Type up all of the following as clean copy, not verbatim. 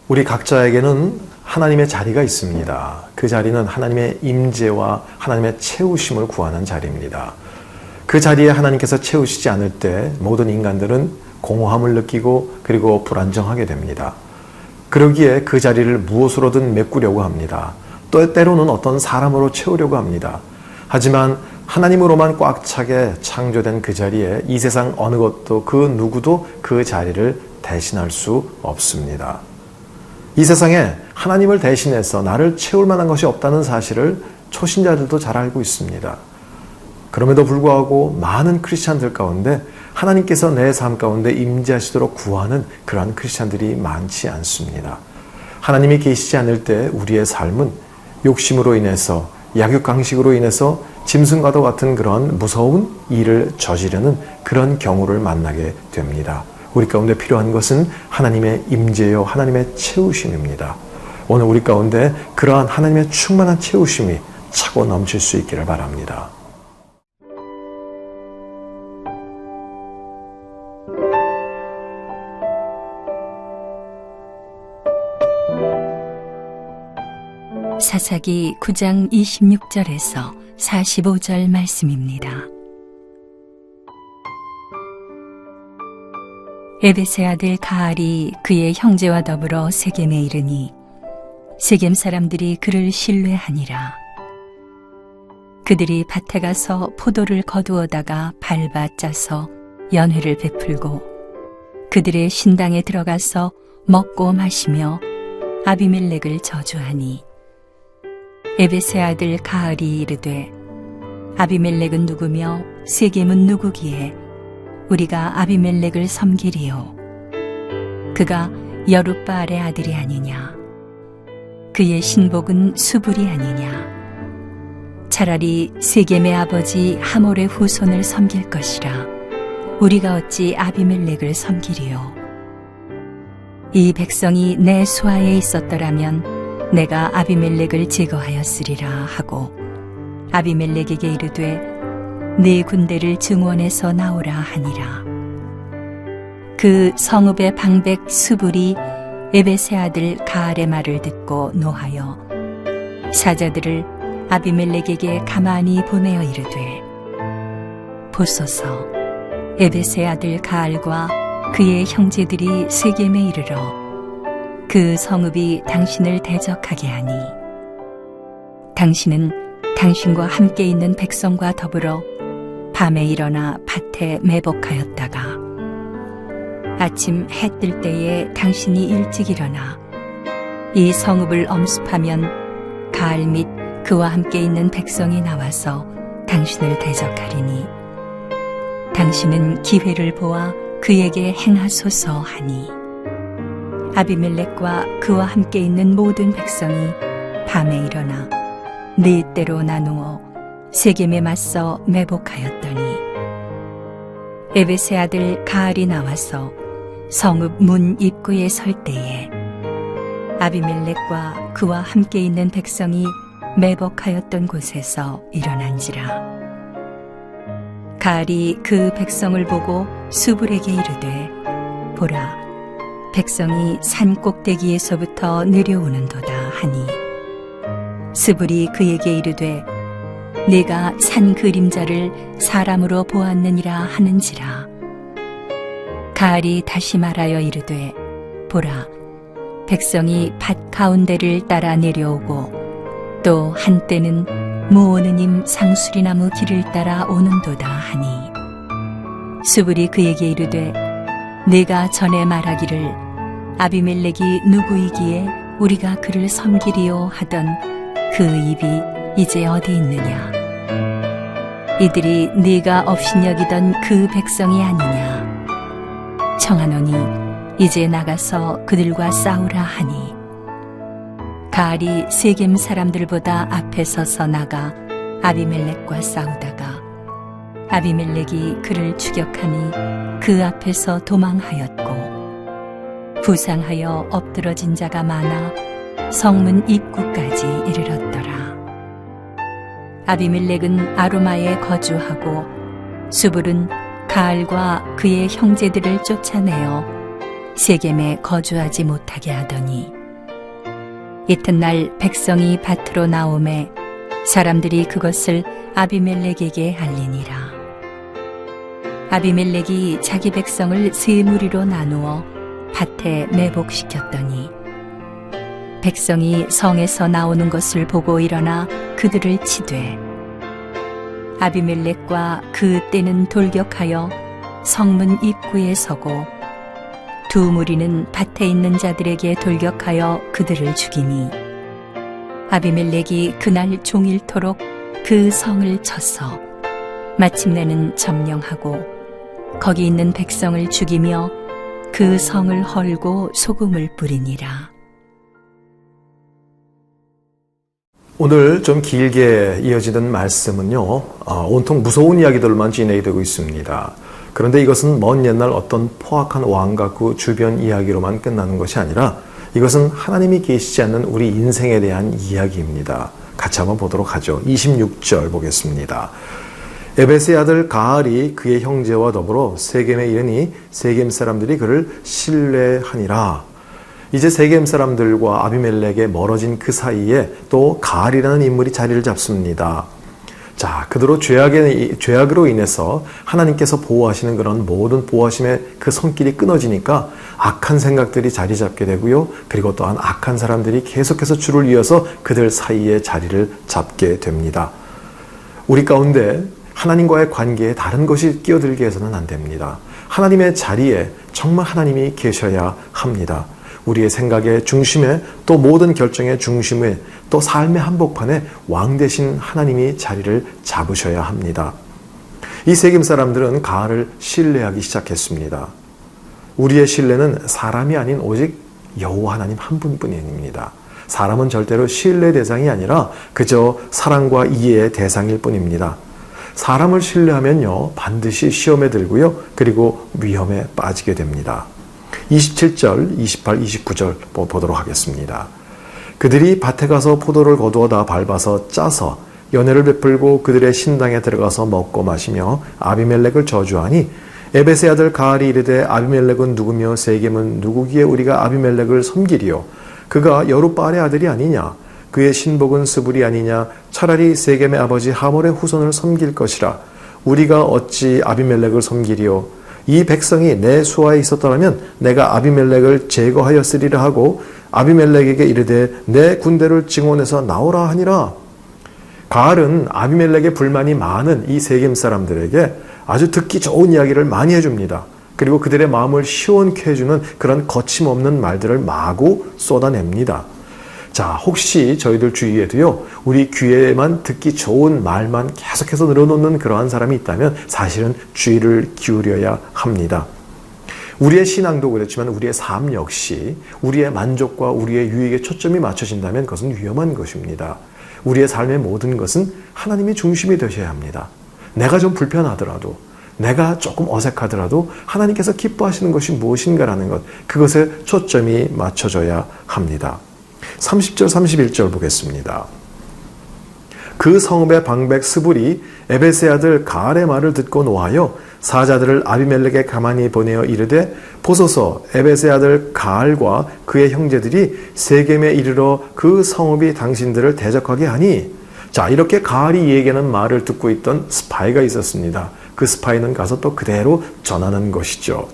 우리 각자에게는 하나님의 자리가 있습니다. 그 자리는 하나님의 임재와 하나님의 채우심을 구하는 자리입니다. 그 자리에 하나님께서 채우시지 않을 때 모든 인간들은 공허함을 느끼고 그리고 불안정하게 됩니다. 그러기에 그 자리를 무엇으로든 메꾸려고 합니다. 또 때로는 어떤 사람으로 채우려고 합니다. 하지만 하나님으로만 꽉 차게 창조된 그 자리에 이 세상 어느 것도 그 누구도 그 자리를 대신할 수 없습니다. 이 세상에 하나님을 대신해서 나를 채울 만한 것이 없다는 사실을 초신자들도 잘 알고 있습니다. 그럼에도 불구하고 많은 크리스찬들 가운데 하나님께서 내 삶 가운데 임재하시도록 구하는 그러한 크리스찬들이 많지 않습니다. 하나님이 계시지 않을 때 우리의 삶은 욕심으로 인해서 약육강식으로 인해서 짐승과도 같은 그런 무서운 일을 저지르는 그런 경우를 만나게 됩니다. 우리 가운데 필요한 것은 하나님의 임재요 하나님의 채우심입니다. 오늘 우리 가운데 그러한 하나님의 충만한 채우심이 차고 넘칠 수 있기를 바랍니다. 사사기 9장 26절에서 45절 말씀입니다. 에벳의 아들 가알이 그의 형제와 더불어 세겜에 이르니 세겜 사람들이 그를 신뢰하니라. 그들이 밭에 가서 포도를 거두어다가 밟아 짜서 연회를 베풀고 그들의 신당에 들어가서 먹고 마시며 아비멜렉을 저주하니 에벳의 아들 가알이 이르되 아비멜렉은 누구며 세겜은 누구기에 우리가 아비멜렉을 섬기리요. 그가 여룻바알의 아들이 아니냐. 그의 신복은 수불이 아니냐. 차라리 세겜의 아버지 하몰의 후손을 섬길 것이라. 우리가 어찌 아비멜렉을 섬기리요. 이 백성이 내 수하에 있었더라면 내가 아비멜렉을 제거하였으리라 하고 아비멜렉에게 이르되 네 군대를 증원해서 나오라 하니라. 그 성읍의 방백 수불이 에벳의 아들 가알의 말을 듣고 노하여 사자들을 아비멜렉에게 가만히 보내어 이르되 보소서 에벳의 아들 가알과 그의 형제들이 세겜에 이르러 그 성읍이 당신을 대적하게 하니 당신은 당신과 함께 있는 백성과 더불어 밤에 일어나 밭에 매복하였다가 아침 해 뜰 때에 당신이 일찍 일어나 이 성읍을 엄습하면 가알 및 그와 함께 있는 백성이 나와서 당신을 대적하리니 당신은 기회를 보아 그에게 행하소서 하니 아비멜렉과 그와 함께 있는 모든 백성이 밤에 일어나 네 때로 나누어 세겜에 맞서 매복하였더니 에벳의 아들 가알이 나와서 성읍 문 입구에 설 때에 아비멜렉과 그와 함께 있는 백성이 매복하였던 곳에서 일어난지라. 가알이 그 백성을 보고 수불에게 이르되 보라 백성이 산 꼭대기에서부터 내려오는도다 하니 수불이 그에게 이르되 네가 산 그림자를 사람으로 보았느니라 하는지라. 가알이 다시 말하여 이르되 보라 백성이 밭 가운데를 따라 내려오고 또 한때는 무오느님 상수리나무 길을 따라 오는도다 하니 수불이 그에게 이르되 네가 전에 말하기를 아비멜렉이 누구이기에 우리가 그를 섬기리요 하던 그 입이 이제 어디 있느냐. 이들이 네가 업신여기던 그 백성이 아니냐. 청하노니 이제 나가서 그들과 싸우라 하니 가알이 세겜 사람들보다 앞에 서서 나가 아비멜렉과 싸우다가 아비멜렉이 그를 추격하니 그 앞에서 도망하였고 부상하여 엎드러진 자가 많아 성문 입구까지 이르렀더라. 아비멜렉은 아로마에 거주하고 수불은 가알과 그의 형제들을 쫓아내어 세겜에 거주하지 못하게 하더니 이튿날 백성이 밭으로 나오매 사람들이 그것을 아비멜렉에게 알리니라. 아비멜렉이 자기 백성을 세 무리로 나누어 밭에 매복시켰더니 백성이 성에서 나오는 것을 보고 일어나 그들을 치되 아비멜렉과 그 떼는 돌격하여 성문 입구에 서고 두 무리는 밭에 있는 자들에게 돌격하여 그들을 죽이니 아비멜렉이 그날 종일토록 그 성을 쳐서 마침내는 점령하고 거기 있는 백성을 죽이며 그 성을 헐고 소금을 뿌리니라. 오늘 좀 길게 이어지던 말씀은요, 온통 무서운 이야기들만 진행이 되고 있습니다. 그런데 이것은 먼 옛날 어떤 포악한 왕과 그 주변 이야기로만 끝나는 것이 아니라 이것은 하나님이 계시지 않는 우리 인생에 대한 이야기입니다. 같이 한번 보도록 하죠. 26절 보겠습니다. 에벳의 아들 가알이 그의 형제와 더불어 세겜에 이르니 세겜 사람들이 그를 신뢰하니라. 이제 세겜 사람들과 아비멜렉에 멀어진 그 사이에 또 가알이라는 인물이 자리를 잡습니다. 자, 그대로 죄악으로 인해서 하나님께서 보호하시는 그런 모든 보호하심의 그 손길이 끊어지니까 악한 생각들이 자리 잡게 되고요. 그리고 또한 악한 사람들이 계속해서 줄을 이어서 그들 사이에 자리를 잡게 됩니다. 우리 가운데 하나님과의 관계에 다른 것이 끼어들게 해서는 안 됩니다. 하나님의 자리에 정말 하나님이 계셔야 합니다. 우리의 생각의 중심에 또 모든 결정의 중심에 또 삶의 한복판에 왕 되신 하나님이 자리를 잡으셔야 합니다. 이 세겜 사람들은 가알을 신뢰하기 시작했습니다. 우리의 신뢰는 사람이 아닌 오직 여호와 하나님 한 분뿐입니다. 사람은 절대로 신뢰 대상이 아니라 그저 사랑과 이해의 대상일 뿐입니다. 사람을 신뢰하면요 반드시 시험에 들고요 그리고 위험에 빠지게 됩니다. 27절, 28, 29절 보도록 하겠습니다. 그들이 밭에 가서 포도를 거두어다 밟아서 짜서 연회를 베풀고 그들의 신당에 들어가서 먹고 마시며 아비멜렉을 저주하니 에벳의 아들 가알이 이르되 아비멜렉은 누구며 세겜은 누구기에 우리가 아비멜렉을 섬기리요 그가 여룻바알의 아들이 아니냐 그의 신복은 스불이 아니냐 차라리 세겜의 아버지 하몰의 후손을 섬길 것이라 우리가 어찌 아비멜렉을 섬기리요 이 백성이 내 수하에 있었더라면 내가 아비멜렉을 제거하였으리라 하고 아비멜렉에게 이르되 내 군대를 증원해서 나오라 하니라. 가알은 아비멜렉의 불만이 많은 이 세겜 사람들에게 아주 듣기 좋은 이야기를 많이 해줍니다. 그리고 그들의 마음을 시원케 해주는 그런 거침없는 말들을 마구 쏟아냅니다. 자, 혹시 저희들 주위에도요, 우리 귀에만 듣기 좋은 말만 계속해서 늘어놓는 그러한 사람이 있다면 사실은 주의를 기울여야 합니다. 우리의 신앙도 그렇지만 우리의 삶 역시 우리의 만족과 우리의 유익에 초점이 맞춰진다면 그것은 위험한 것입니다. 우리의 삶의 모든 것은 하나님이 중심이 되셔야 합니다. 내가 좀 불편하더라도 내가 조금 어색하더라도 하나님께서 기뻐하시는 것이 무엇인가라는 것, 그것에 초점이 맞춰져야 합니다. 30절 31절 보겠습니다. 그 성읍의 방백 스불이 에벳의 아들 가알의 말을 듣고 노하여 사자들을 아비멜렉에 가만히 보내어 이르되 보소서 에벳의 아들 가알과 그의 형제들이 세겜에 이르러 그 성읍이 당신들을 대적하게 하니. 자, 이렇게 가알이 얘기하는 말을 듣고 있던 스파이가 있었습니다. 그 스파이는 가서 또 그대로 전하는 것이죠.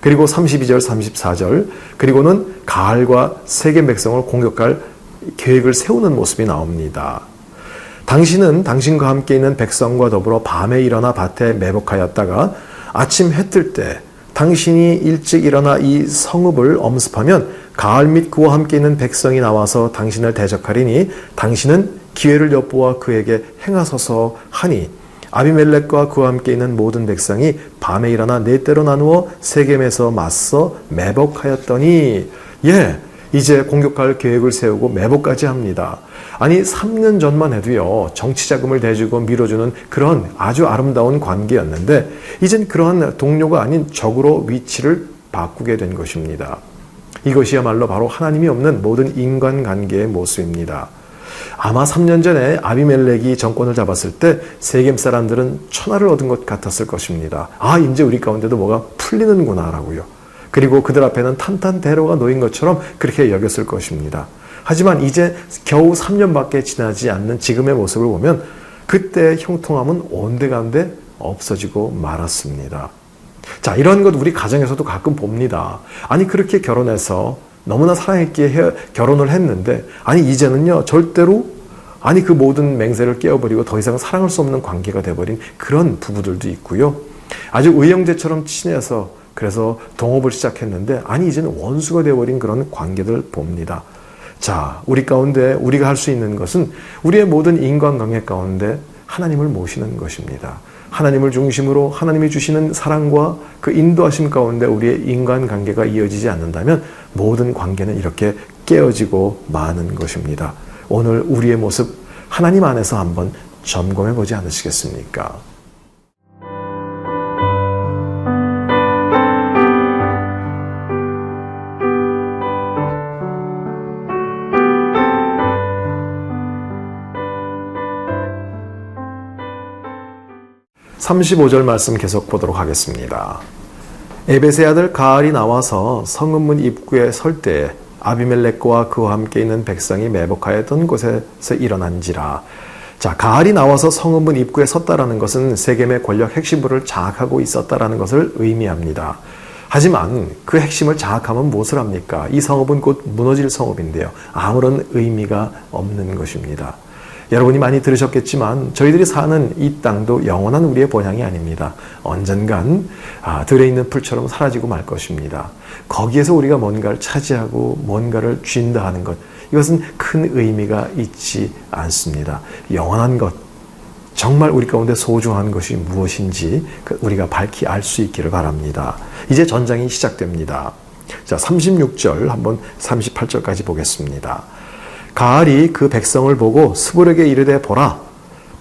그리고 32절 34절 그리고는 가알과 세겜 백성을 공격할 계획을 세우는 모습이 나옵니다. 당신은 당신과 함께 있는 백성과 더불어 밤에 일어나 밭에 매복하였다가 아침 해 뜰 때 당신이 일찍 일어나 이 성읍을 엄습하면 가알 및 그와 함께 있는 백성이 나와서 당신을 대적하리니 당신은 기회를 엿보아 그에게 행하소서 하니 아비멜렉과 그와 함께 있는 모든 백성이 밤에 일어나 네 때로 나누어 세겜에서 맞서 매복하였더니 이제 공격할 계획을 세우고 매복까지 합니다. 아니 3년 전만 해도요 정치 자금을 대주고 밀어주는 그런 아주 아름다운 관계였는데 이젠 그러한 동료가 아닌 적으로 위치를 바꾸게 된 것입니다. 이것이야말로 바로 하나님이 없는 모든 인간관계의 모습입니다. 아마 3년 전에 아비멜렉이 정권을 잡았을 때 세겜 사람들은 천하를 얻은 것 같았을 것입니다. 이제 우리 가운데도 뭐가 풀리는구나 라고요. 그리고 그들 앞에는 탄탄대로가 놓인 것처럼 그렇게 여겼을 것입니다. 하지만 이제 겨우 3년밖에 지나지 않는 지금의 모습을 보면 그때의 형통함은 온데간데 없어지고 말았습니다. 자, 이런 것 우리 가정에서도 가끔 봅니다. 아니 그렇게 결혼해서 너무나 사랑있게 결혼을 했는데 이제는요 절대로 그 모든 맹세를 깨어버리고 더 이상 사랑할 수 없는 관계가 돼버린 그런 부부들도 있고요. 아주 의형제처럼 친해서 그래서 동업을 시작했는데 이제는 원수가 되어버린 그런 관계들 봅니다. 자, 우리 가운데 우리가 할 수 있는 것은 우리의 모든 인간관계 가운데 하나님을 모시는 것입니다. 하나님을 중심으로 하나님이 주시는 사랑과 그 인도하심 가운데 우리의 인간관계가 이어지지 않는다면 모든 관계는 이렇게 깨어지고 마는 것입니다. 오늘 우리의 모습 하나님 안에서 한번 점검해 보지 않으시겠습니까? (35절) 말씀 계속 보도록 하겠습니다. 에벳의 아들 가알이 나와서 성읍문 입구에 설 때에 아비멜렉과 그와 함께 있는 백성이 매복하였던 곳에서 일어난지라. 자, 가알이 나와서 성읍문 입구에 섰다라는 것은 세겜의 권력 핵심부를 장악하고 있었다라는 것을 의미합니다. 하지만 그 핵심을 장악하면 무엇을 합니까? 이 성읍은 곧 무너질 성읍인데요. 아무런 의미가 없는 것입니다. 여러분이 많이 들으셨겠지만 저희들이 사는 이 땅도 영원한 우리의 본향이 아닙니다. 언젠간 들에 있는 풀처럼 사라지고 말 것입니다. 거기에서 우리가 뭔가를 차지하고 뭔가를 쥔다 하는 것, 이것은 큰 의미가 있지 않습니다. 영원한 것, 정말 우리 가운데 소중한 것이 무엇인지 우리가 밝히 알 수 있기를 바랍니다. 이제 전장이 시작됩니다. 자, 36절 한번 38절까지 보겠습니다. 가알이 그 백성을 보고 스불에게 이르되 보라,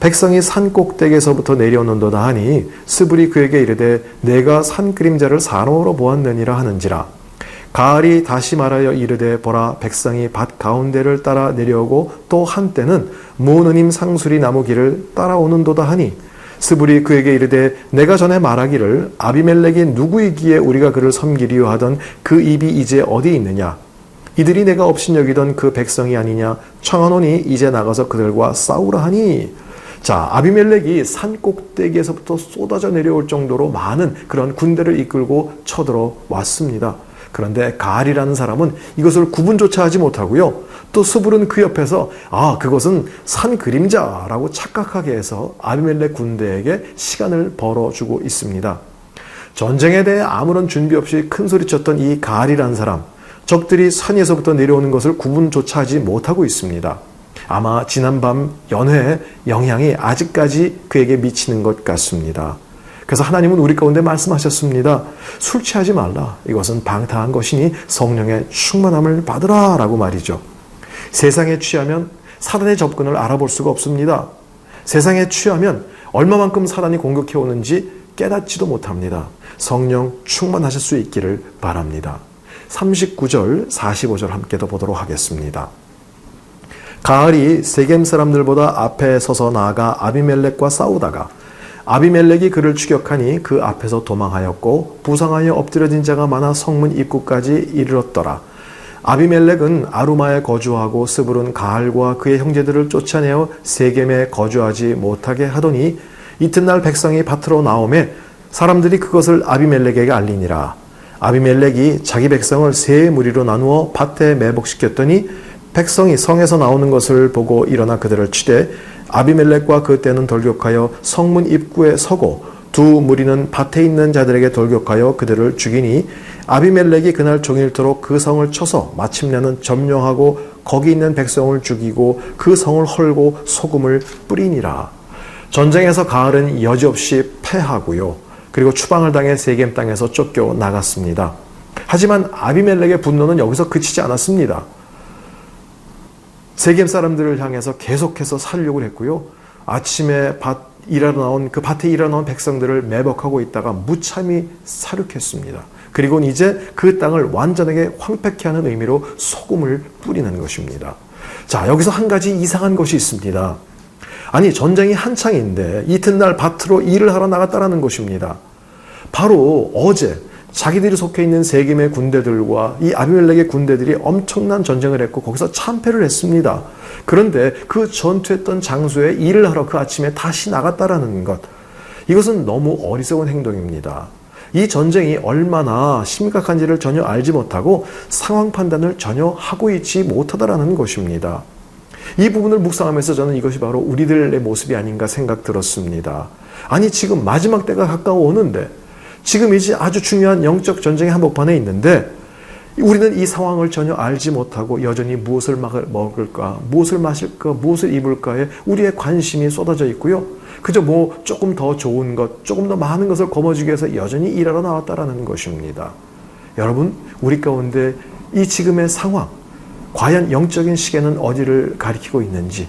백성이 산 꼭대기에서부터 내려오는도다 하니 스불이 그에게 이르되 내가 산 그림자를 사람으로 보았느니라 하는지라. 가알이 다시 말하여 이르되 보라, 백성이 밭 가운데를 따라 내려오고 또 한때는 모느님 상수리 나무 길을 따라오는도다 하니 스불이 그에게 이르되 내가 전에 말하기를 아비멜렉이 누구이기에 우리가 그를 섬기리요 하던 그 입이 이제 어디 있느냐? 이들이 내가 업신여기던 그 백성이 아니냐? 청하노니 이제 나가서 그들과 싸우라 하니. 자, 아비멜렉이 산 꼭대기에서부터 쏟아져 내려올 정도로 많은 그런 군대를 이끌고 쳐들어왔습니다. 그런데 가알이라는 사람은 이것을 구분조차 하지 못하고요. 또 스불은 그 옆에서 그것은 산 그림자라고 착각하게 해서 아비멜렉 군대에게 시간을 벌어주고 있습니다. 전쟁에 대해 아무런 준비 없이 큰 소리쳤던 이 가알이라는 사람, 적들이 산 위에서부터 내려오는 것을 구분조차 하지 못하고 있습니다. 아마 지난밤 연회의 영향이 아직까지 그에게 미치는 것 같습니다. 그래서 하나님은 우리 가운데 말씀하셨습니다. 술 취하지 말라. 이것은 방탕한 것이니 성령의 충만함을 받으라 라고 말이죠. 세상에 취하면 사단의 접근을 알아볼 수가 없습니다. 세상에 취하면 얼마만큼 사단이 공격해 오는지 깨닫지도 못합니다. 성령 충만하실 수 있기를 바랍니다. 39절, 45절 함께 더 보도록 하겠습니다. 가알이 세겜 사람들보다 앞에 서서 나아가 아비멜렉과 싸우다가 아비멜렉이 그를 추격하니 그 앞에서 도망하였고 부상하여 엎드려진 자가 많아 성문 입구까지 이르렀더라. 아비멜렉은 아루마에 거주하고 스불은 가알과 그의 형제들을 쫓아내어 세겜에 거주하지 못하게 하더니 이튿날 백성이 밭으로 나오매 사람들이 그것을 아비멜렉에게 알리니라. 아비멜렉이 자기 백성을 세 무리로 나누어 밭에 매복시켰더니 백성이 성에서 나오는 것을 보고 일어나 그들을 치되 아비멜렉과 그 떼는 돌격하여 성문 입구에 서고 두 무리는 밭에 있는 자들에게 돌격하여 그들을 죽이니 아비멜렉이 그날 종일토록 그 성을 쳐서 마침내는 점령하고 거기 있는 백성을 죽이고 그 성을 헐고 소금을 뿌리니라. 전쟁에서 가을은 여지없이 패하고요. 그리고 추방을 당해 세겜 땅에서 쫓겨 나갔습니다. 하지만 아비멜렉의 분노는 여기서 그치지 않았습니다. 세겜 사람들을 향해서 계속해서 살육을 했고요. 아침에 그 밭에 일하러 나온 백성들을 매복하고 있다가 무참히 살육했습니다. 그리고 이제 그 땅을 완전하게 황폐케 하는 의미로 소금을 뿌리는 것입니다. 자, 여기서 한 가지 이상한 것이 있습니다. 아니, 전쟁이 한창인데 이튿날 밭으로 일을 하러 나갔다라는 것입니다. 바로 어제 자기들이 속해 있는 세겜의 군대들과 이 아비멜렉의 군대들이 엄청난 전쟁을 했고 거기서 참패를 했습니다. 그런데 그 전투했던 장소에 일을 하러 그 아침에 다시 나갔다라는 것, 이것은 너무 어리석은 행동입니다. 이 전쟁이 얼마나 심각한지를 전혀 알지 못하고 상황 판단을 전혀 하고 있지 못하다라는 것입니다. 이 부분을 묵상하면서 저는 이것이 바로 우리들의 모습이 아닌가 생각 들었습니다. 아니, 지금 마지막 때가 가까워 오는데, 지금 이제 아주 중요한 영적 전쟁의 한복판에 있는데 우리는 이 상황을 전혀 알지 못하고 여전히 무엇을 먹을까, 무엇을 마실까, 무엇을 입을까에 우리의 관심이 쏟아져 있고요. 그저 조금 더 좋은 것, 조금 더 많은 것을 거머쥐기 위해서 여전히 일하러 나왔다라는 것입니다. 여러분, 우리 가운데 이 지금의 상황, 과연 영적인 시계는 어디를 가리키고 있는지,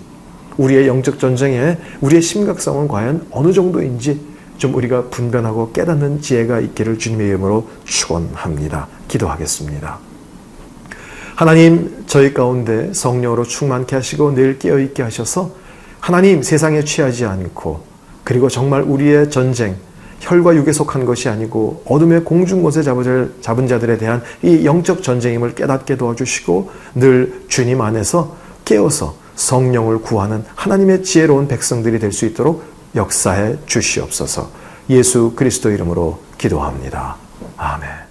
우리의 영적 전쟁에 우리의 심각성은 과연 어느 정도인지 좀 우리가 분별하고 깨닫는 지혜가 있기를 주님의 이름으로 축원합니다. 기도하겠습니다. 하나님, 저희 가운데 성령으로 충만케 하시고 늘 깨어있게 하셔서 하나님, 세상에 취하지 않고, 그리고 정말 우리의 전쟁, 혈과 육에 속한 것이 아니고 어둠의 공중곳에 잡은 자들에 대한 이 영적 전쟁임을 깨닫게 도와주시고 늘 주님 안에서 깨어서 성령을 구하는 하나님의 지혜로운 백성들이 될 수 있도록 역사해 주시옵소서. 예수 그리스도 이름으로 기도합니다. 아멘.